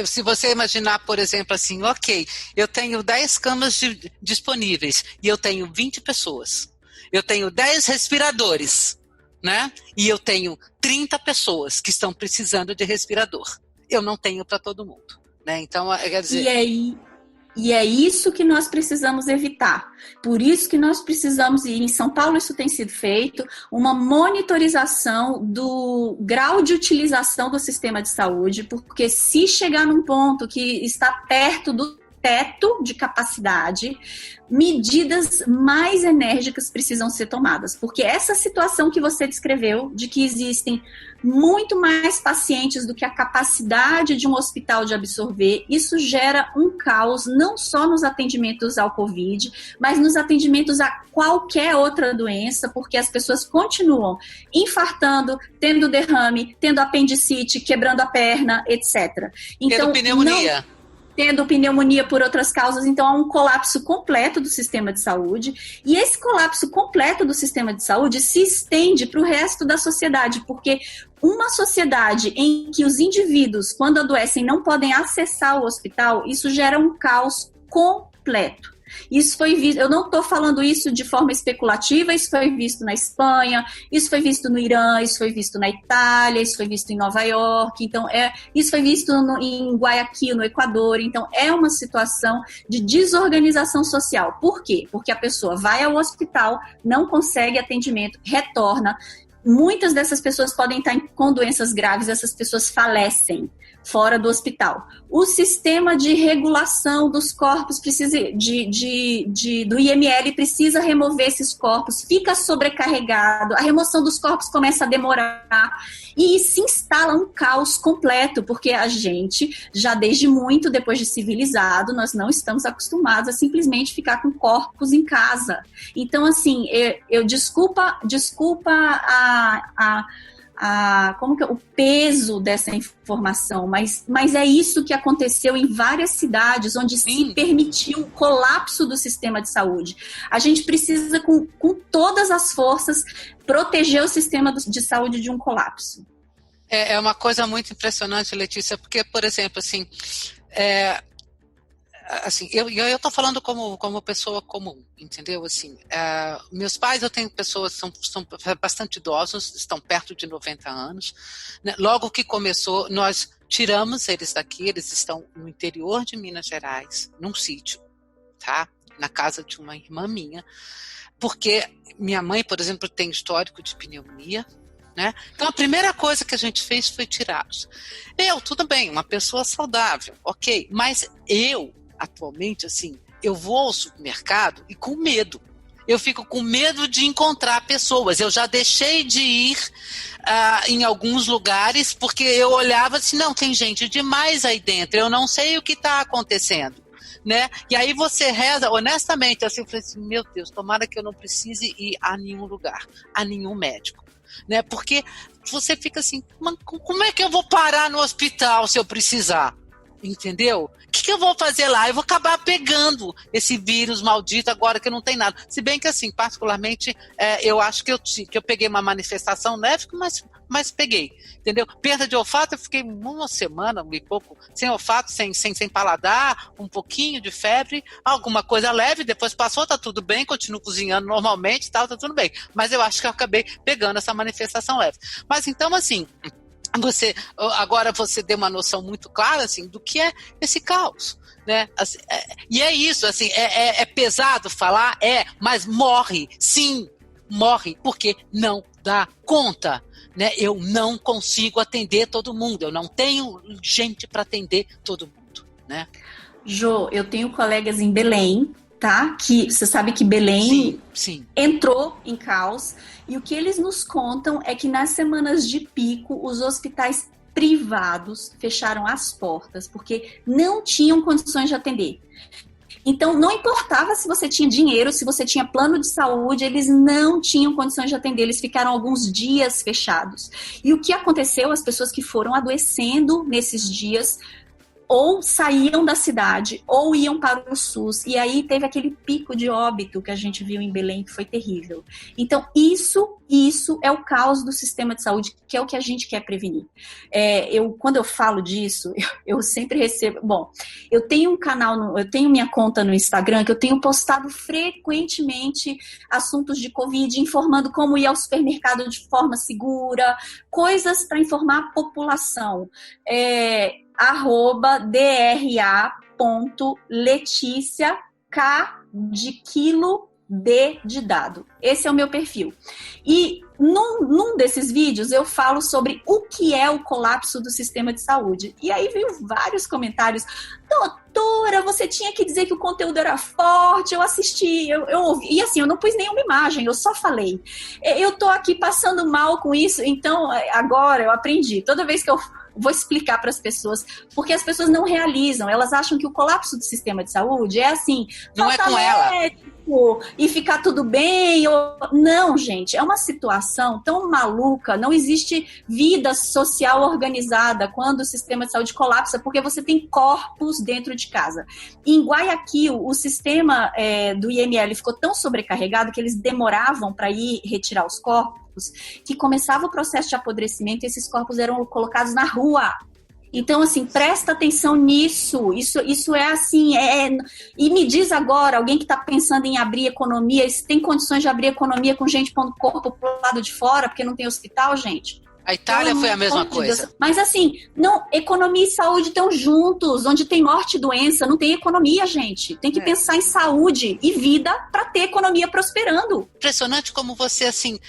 S4: Se você imaginar, por exemplo, assim, ok, eu tenho 10 camas disponíveis e eu tenho 20 pessoas. Eu tenho 10 respiradores, né? E eu tenho 30 pessoas que estão precisando de respirador. Eu não tenho para todo mundo, né? Então, quer dizer...
S3: E é isso que nós precisamos evitar. Por isso que nós precisamos, e em São Paulo isso tem sido feito, uma monitorização do grau de utilização do sistema de saúde, porque se chegar num ponto que está perto do teto de capacidade, medidas mais enérgicas precisam ser tomadas, porque essa situação que você descreveu, de que existem muito mais pacientes do que a capacidade de um hospital de absorver, isso gera um caos, não só nos atendimentos ao Covid, mas nos atendimentos a qualquer outra doença, porque as pessoas continuam infartando, tendo derrame, tendo apendicite, quebrando a perna, etc. Então, tendo pneumonia por outras causas, então há um colapso completo do sistema de saúde, e esse colapso completo do sistema de saúde se estende para o resto da sociedade, porque uma sociedade em que os indivíduos, quando adoecem, não podem acessar o hospital, isso gera um caos completo. Isso foi visto, eu não estou falando isso de forma especulativa, isso foi visto na Espanha, isso foi visto no Irã, isso foi visto na Itália, isso foi visto em Nova York, então isso foi visto em Guayaquil, no Equador, então é uma situação de desorganização social. Por quê? Porque a pessoa vai ao hospital, não consegue atendimento, retorna. Muitas dessas pessoas podem estar com doenças graves, essas pessoas falecem fora do hospital. O sistema de regulação dos corpos precisa do IML precisa remover esses corpos, fica sobrecarregado, a remoção dos corpos começa a demorar e se instala um caos completo, porque a gente, já desde muito depois de civilizado, nós não estamos acostumados a simplesmente ficar com corpos em casa. Então, assim, eu desculpa o peso dessa informação, mas é isso que aconteceu em várias cidades onde se permitiu o colapso do sistema de saúde. A gente precisa, com todas as forças, proteger o sistema de saúde de um colapso.
S4: É uma coisa muito impressionante, Letícia, porque, por exemplo, assim, eu estou falando como pessoa comum, entendeu? Assim, meus pais, eu tenho pessoas que são bastante idosos, estão perto de 90 anos. Né? Logo que começou, nós tiramos eles daqui, eles estão no interior de Minas Gerais, num sítio, tá? Na casa de uma irmã minha, porque minha mãe, por exemplo, tem histórico de pneumonia, né? Então a primeira coisa que a gente fez foi tirá-los. Tudo bem, uma pessoa saudável, ok, mas eu, atualmente, assim, eu vou ao supermercado e com medo. Eu fico com medo de encontrar pessoas. Eu já deixei de ir em alguns lugares porque eu olhava assim, não, tem gente demais aí dentro, eu não sei o que está acontecendo, né? E aí você reza, honestamente, assim, eu falei assim, meu Deus, tomara que eu não precise ir a nenhum lugar, a nenhum médico, né? Porque você fica assim, como é que eu vou parar no hospital se eu precisar? Entendeu? O que eu vou fazer lá? Eu vou acabar pegando esse vírus maldito agora que não tem nada. Se bem que, assim, particularmente, eu acho que eu peguei uma manifestação leve, mas peguei, entendeu? Perda de olfato, eu fiquei uma semana e pouco sem olfato, sem paladar, um pouquinho de febre, alguma coisa leve, depois passou, tá tudo bem, continuo cozinhando normalmente, tá tudo bem. Mas eu acho que eu acabei pegando essa manifestação leve. Mas então, assim, agora você deu uma noção muito clara, assim, do que é esse caos, né? Assim, e é isso, assim, é pesado falar, mas morre, sim, morre, porque não dá conta, né? Eu não consigo atender todo mundo, eu não tenho gente para atender todo mundo, né?
S3: Jô, eu tenho colegas em Belém, tá? Que você sabe que Belém
S4: sim.
S3: Entrou em caos, e o que eles nos contam é que nas semanas de pico, os hospitais privados fecharam as portas, porque não tinham condições de atender. Então, não importava se você tinha dinheiro, se você tinha plano de saúde, eles não tinham condições de atender, eles ficaram alguns dias fechados. E o que aconteceu? As pessoas que foram adoecendo nesses dias ou saíam da cidade, ou iam para o SUS, e aí teve aquele pico de óbito que a gente viu em Belém, que foi terrível. Então, isso é o caos do sistema de saúde, que é o que a gente quer prevenir. Quando eu falo disso, eu sempre recebo... Bom, eu tenho um canal, eu tenho minha conta no Instagram, que eu tenho postado frequentemente assuntos de Covid, informando como ir ao supermercado de forma segura, coisas para informar a população. @dra.leticia K de quilo D de dado. Esse é o meu perfil. E num desses vídeos eu falo sobre o que é o colapso do sistema de saúde. E aí veio vários comentários. Doutora, você tinha que dizer que o conteúdo era forte, eu assisti, eu ouvi. E assim, eu não pus nenhuma imagem, eu só falei. Eu tô aqui passando mal com isso, então agora eu aprendi. Toda vez que eu vou explicar para as pessoas, porque as pessoas não realizam, elas acham que o colapso do sistema de saúde é assim,
S4: não é com ela.
S3: E ficar tudo bem. Não, gente, é uma situação tão maluca, não existe vida social organizada quando o sistema de saúde colapsa, porque você tem corpos dentro de casa. Em Guayaquil, o sistema do IML ficou tão sobrecarregado que eles demoravam para ir retirar os corpos, que começava o processo de apodrecimento e esses corpos eram colocados na rua. Então, assim, presta atenção nisso. Isso é assim. E me diz agora, alguém que está pensando em abrir economia, se tem condições de abrir economia com gente pondo corpo pro lado de fora, porque não tem hospital, gente?
S4: A Itália foi a mesma coisa.
S3: Mas assim, não, economia e saúde estão juntos. Onde tem morte e doença, não tem economia, gente. Tem que pensar em saúde e vida para ter economia prosperando.
S4: Impressionante como você, assim,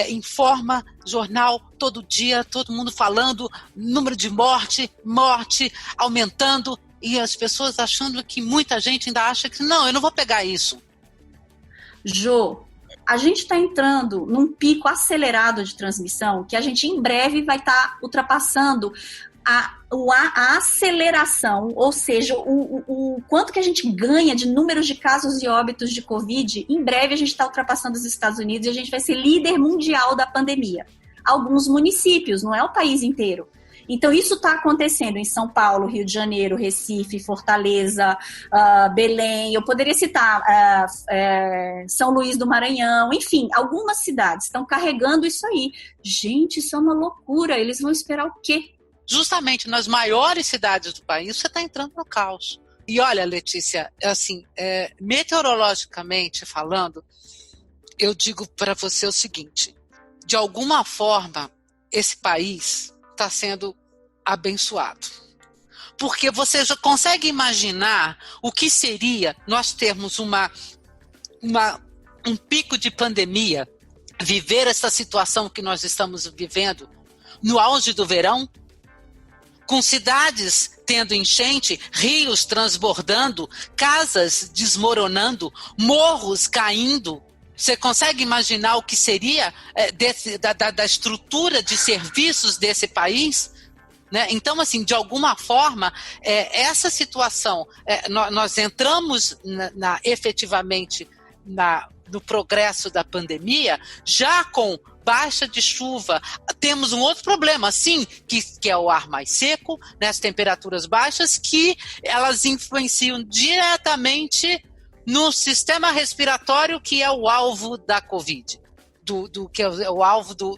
S4: informa, jornal, todo dia, todo mundo falando, número de morte aumentando, e as pessoas achando que muita gente ainda acha que não, eu não vou pegar isso.
S3: Jô, a gente está entrando num pico acelerado de transmissão que a gente em breve vai estar ultrapassando a aceleração, ou seja, o quanto que a gente ganha de números de casos e óbitos de Covid. Em breve a gente está ultrapassando os Estados Unidos e a gente vai ser líder mundial da pandemia. Alguns municípios, não é o país inteiro. Então, isso está acontecendo em São Paulo, Rio de Janeiro, Recife, Fortaleza, Belém. Eu poderia citar São Luís do Maranhão. Enfim, algumas cidades estão carregando isso aí. Gente, isso é uma loucura. Eles vão esperar o quê?
S4: Justamente nas maiores cidades do país, você está entrando no caos. E olha, Letícia, assim, meteorologicamente falando, eu digo para você o seguinte: de alguma forma, esse país está sendo abençoado. Porque você já consegue imaginar o que seria nós termos um pico de pandemia viver essa situação que nós estamos vivendo no auge do verão, com cidades tendo enchente, rios transbordando, casas desmoronando, morros caindo? Você consegue imaginar o que seria da estrutura de serviços desse país? Né? Então, assim, de alguma forma, essa situação, nós entramos efetivamente no progresso da pandemia, já com baixa de chuva. Temos um outro problema, sim, que é o ar mais seco, né, as temperaturas baixas, que elas influenciam diretamente no sistema respiratório, que é o alvo da Covid. Que é o alvo do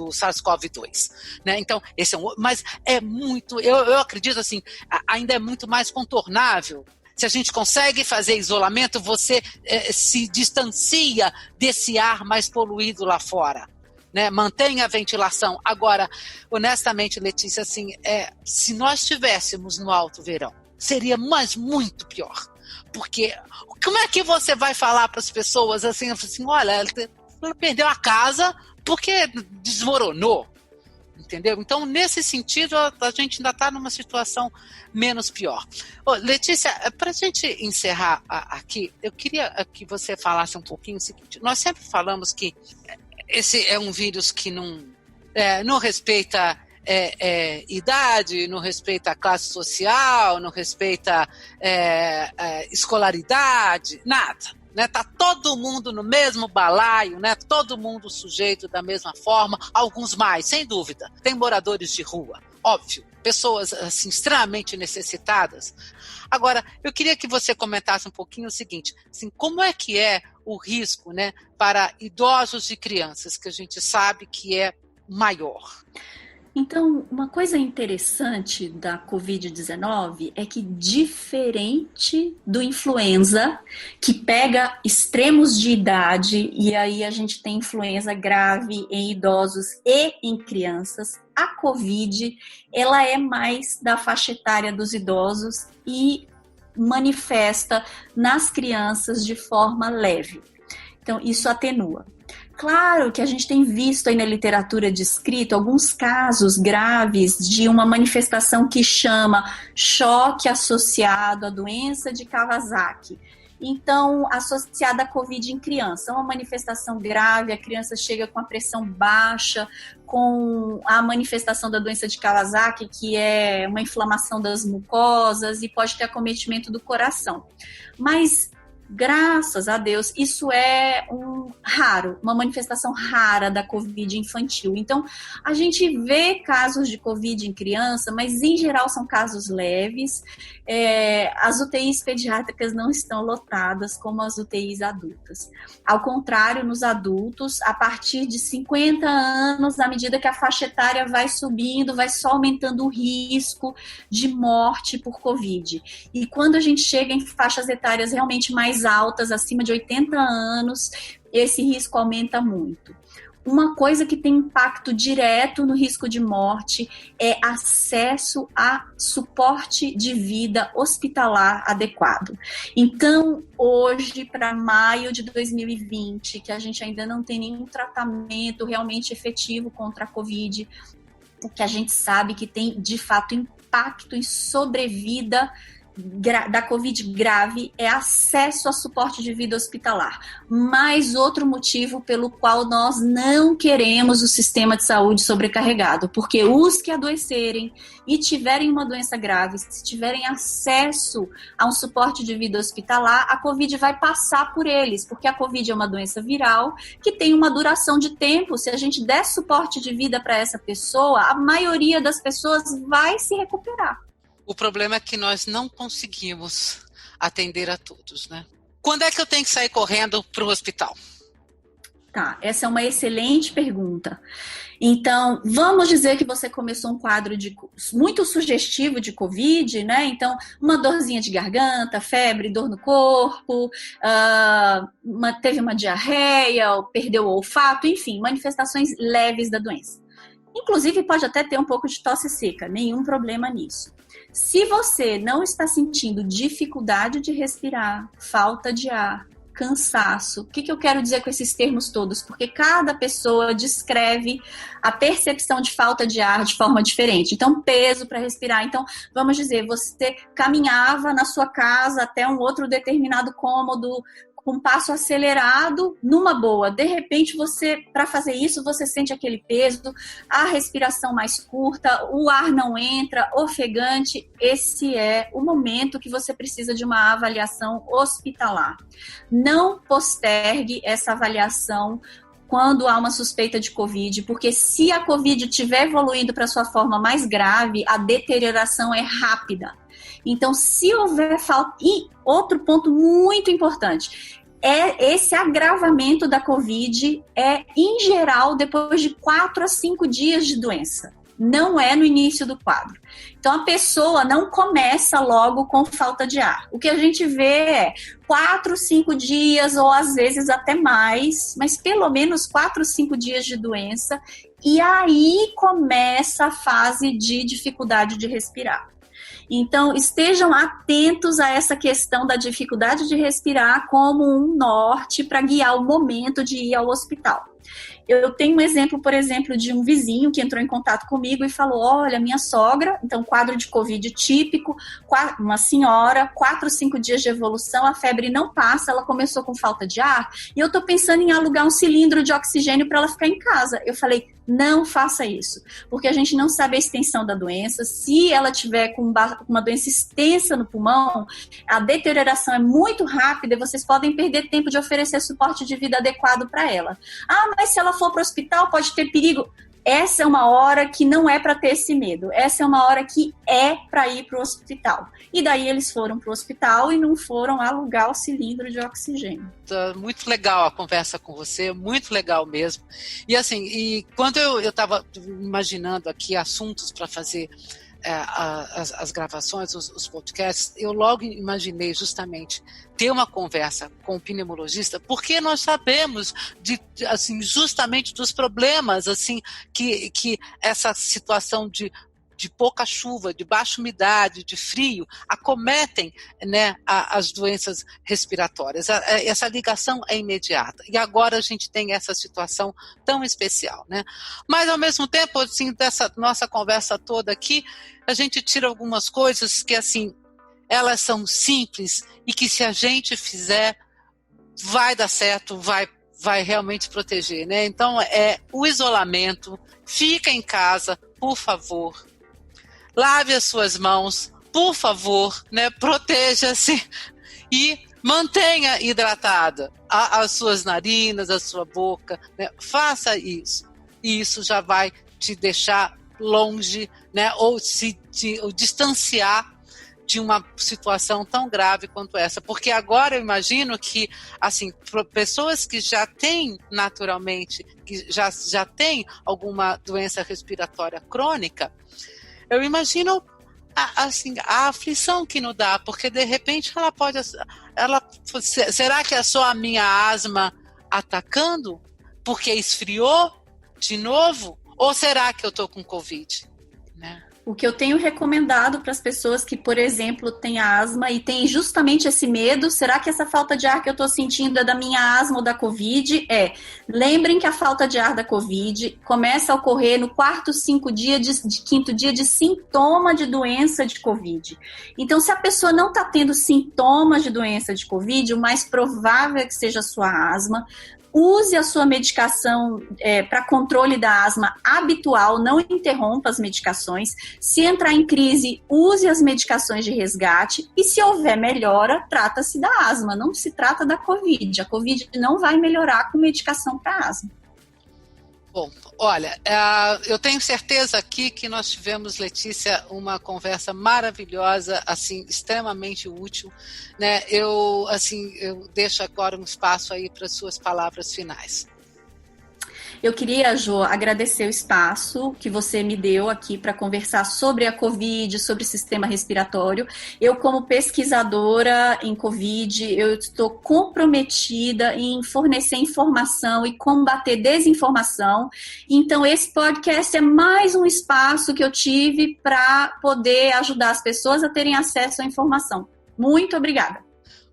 S4: SARS-CoV-2, né? Então, esse é mas é muito, eu acredito assim, ainda é muito mais contornável. Se a gente consegue fazer isolamento, você se distancia desse ar mais poluído lá fora, né? Mantém a ventilação. Agora, honestamente, Letícia, assim, se nós estivéssemos no alto verão, seria muito pior. Porque como é que você vai falar para as pessoas assim, olha, ela perdeu a casa porque desmoronou, entendeu? Então, nesse sentido, a gente ainda está numa situação menos pior. Letícia, para a gente encerrar aqui, eu queria que você falasse um pouquinho o seguinte. Nós sempre falamos que esse é um vírus que não respeita idade, não respeita classe social, não respeita escolaridade, nada. Né, tá todo mundo no mesmo balaio, né, todo mundo sujeito da mesma forma, alguns mais, sem dúvida. Tem moradores de rua, óbvio, pessoas assim, extremamente necessitadas. Agora, eu queria que você comentasse um pouquinho o seguinte, assim, como é que é o risco, né, para idosos e crianças, que a gente sabe que é maior?
S3: Então, uma coisa interessante da Covid-19 é que, diferente do influenza, que pega extremos de idade, e aí a gente tem influenza grave em idosos e em crianças, a Covid, ela é mais da faixa etária dos idosos e manifesta nas crianças de forma leve. Então, isso atenua. Claro que a gente tem visto aí na literatura descrito alguns casos graves de uma manifestação que chama choque associado à doença de Kawasaki. Então, associada à Covid em criança, uma manifestação grave, a criança chega com a pressão baixa, com a manifestação da doença de Kawasaki, que é uma inflamação das mucosas e pode ter acometimento do coração. Mas, graças a Deus, isso é uma manifestação rara da Covid infantil. Então, a gente vê casos de Covid em criança, mas em geral são casos leves. As UTIs pediátricas não estão lotadas como as UTIs adultas. Ao contrário, nos adultos, a partir de 50 anos, à medida que a faixa etária vai subindo, vai só aumentando o risco de morte por Covid. E quando a gente chega em faixas etárias realmente mais altas, acima de 80 anos, esse risco aumenta muito. Uma coisa que tem impacto direto no risco de morte é acesso a suporte de vida hospitalar adequado. Então, hoje, para maio de 2020, que a gente ainda não tem nenhum tratamento realmente efetivo contra a Covid, o que a gente sabe que tem, de fato, impacto em sobrevida da Covid grave é acesso a suporte de vida hospitalar. Mais outro motivo pelo qual nós não queremos o sistema de saúde sobrecarregado, porque os que adoecerem e tiverem uma doença grave, se tiverem acesso a um suporte de vida hospitalar, a Covid vai passar por eles, porque a Covid é uma doença viral que tem uma duração de tempo. Se a gente der suporte de vida para essa pessoa, a maioria das pessoas vai se recuperar.
S4: O problema é que nós não conseguimos atender a todos, né? Quando é que eu tenho que sair correndo para o hospital?
S3: Tá, essa é uma excelente pergunta. Então, vamos dizer que você começou um quadro muito sugestivo de Covid, né? Então, uma dorzinha de garganta, febre, dor no corpo, teve uma diarreia, perdeu o olfato, enfim, manifestações leves da doença. Inclusive, pode até ter um pouco de tosse seca, nenhum problema nisso. Se você não está sentindo dificuldade de respirar, falta de ar, cansaço. O que eu quero dizer com esses termos todos? Porque cada pessoa descreve a percepção de falta de ar de forma diferente. Então, peso para respirar. Então, vamos dizer, você caminhava na sua casa até um outro determinado cômodo, com um passo acelerado, numa boa. De repente, para fazer isso, você sente aquele peso, a respiração mais curta, o ar não entra, ofegante. Esse é o momento que você precisa de uma avaliação hospitalar. Não postergue essa avaliação quando há uma suspeita de Covid, porque se a Covid estiver evoluindo para sua forma mais grave, a deterioração é rápida. Então, se houver falta... E outro ponto muito importante, esse agravamento da Covid em geral, depois de 4 a 5 dias de doença. Não é no início do quadro. Então, a pessoa não começa logo com falta de ar. O que a gente vê é 4, 5 dias, ou às vezes até mais, mas pelo menos 4, 5 dias de doença, e aí começa a fase de dificuldade de respirar. Então, estejam atentos a essa questão da dificuldade de respirar como um norte para guiar o momento de ir ao hospital. Eu tenho um exemplo, por exemplo, de um vizinho que entrou em contato comigo e falou, olha, minha sogra, então quadro de Covid típico, uma senhora, 4, 5 dias de evolução, a febre não passa, ela começou com falta de ar, e eu tô pensando em alugar um cilindro de oxigênio para ela ficar em casa. Eu falei, não faça isso, porque a gente não sabe a extensão da doença. Se ela tiver com uma doença extensa no pulmão, a deterioração é muito rápida e vocês podem perder tempo de oferecer suporte de vida adequado para ela. Ah, mas se ela for para o hospital, pode ter perigo. Essa é uma hora que não é para ter esse medo. Essa é uma hora que é para ir para o hospital. E daí eles foram para o hospital e não foram alugar o cilindro de oxigênio.
S4: Muito legal a conversa com você, muito legal mesmo. E assim, quando eu estava imaginando aqui assuntos para fazer as gravações, os podcasts, eu logo imaginei justamente ter uma conversa com o pneumologista, porque nós sabemos assim, justamente dos problemas assim, que essa situação de pouca chuva, de baixa umidade, de frio, acometem, né, as doenças respiratórias. Essa ligação é imediata. E agora a gente tem essa situação tão especial, né? Mas, ao mesmo tempo, assim, dessa nossa conversa toda aqui, a gente tira algumas coisas que, assim, elas são simples e que, se a gente fizer, vai dar certo, vai realmente proteger, né? Então, o isolamento, fica em casa, por favor. Lave as suas mãos, por favor, né? Proteja-se e mantenha hidratada as suas narinas, a sua boca, né? Faça isso. E isso já vai te deixar longe, né? Ou distanciar de uma situação tão grave quanto essa. Porque agora eu imagino que, assim, pessoas que já têm naturalmente, que já têm alguma doença respiratória crônica, eu imagino assim, a aflição que não dá, porque de repente será que é só a minha asma atacando porque esfriou de novo? Ou será que eu estou com Covid? Né?
S3: O que eu tenho recomendado para as pessoas que, por exemplo, têm asma e têm justamente esse medo, será que essa falta de ar que eu estou sentindo é da minha asma ou da Covid? Lembrem que a falta de ar da Covid começa a ocorrer no 4, 5 dia de 5º dia de sintoma de doença de Covid. Então, se a pessoa não está tendo sintomas de doença de Covid, o mais provável é que seja a sua asma. Use a sua medicação para controle da asma habitual, não interrompa as medicações. Se entrar em crise, use as medicações de resgate. E se houver melhora, trata-se da asma, não se trata da Covid. A Covid não vai melhorar com medicação para asma.
S4: Bom, olha, eu tenho certeza aqui que nós tivemos, Letícia, uma conversa maravilhosa, assim, extremamente útil, né? Eu deixo agora um espaço aí para as suas palavras finais.
S3: Eu queria, Jo, agradecer o espaço que você me deu aqui para conversar sobre a Covid, sobre o sistema respiratório. Eu, como pesquisadora em Covid, eu estou comprometida em fornecer informação e combater desinformação. Então, esse podcast é mais um espaço que eu tive para poder ajudar as pessoas a terem acesso à informação. Muito obrigada.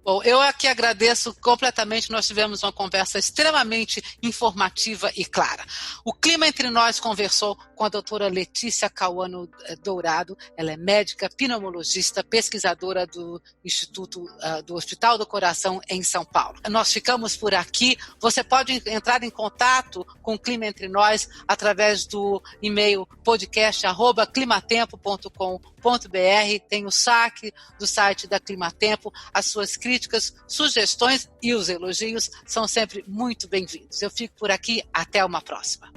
S4: Bom, eu aqui agradeço completamente, nós tivemos uma conversa extremamente informativa e clara. O Clima Entre Nós conversou com a doutora Letícia Cauano Dourado, ela é médica, pneumologista, pesquisadora do Instituto do Hospital do Coração em São Paulo. Nós ficamos por aqui, você pode entrar em contato com o Clima Entre Nós através do e-mail podcast@climatempo.com.br, tem o saque do site da Climatempo, as suas críticas, sugestões e os elogios são sempre muito bem-vindos. Eu fico por aqui, até uma próxima.